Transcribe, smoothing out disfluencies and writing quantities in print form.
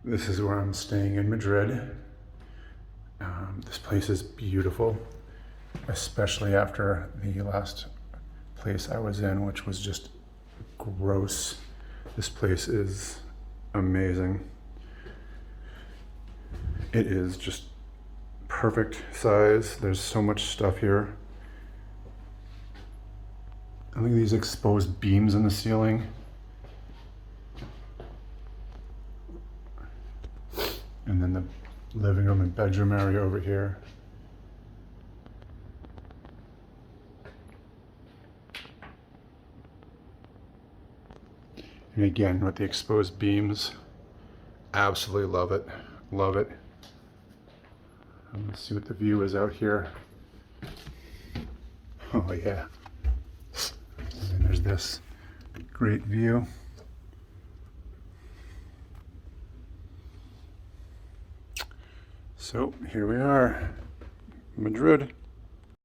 This is where I'm staying in Madrid. This place is beautiful, especially after the last place I was in, which was just gross. This place is amazing. It is just perfect size. There's so much stuff here. I think these exposed beams in the ceiling. And then the living room and bedroom area over here. And again, with the exposed beams, absolutely love it. Love it. Let's see what the view is out here. Oh yeah. And then there's this great view. So here we are, Madrid.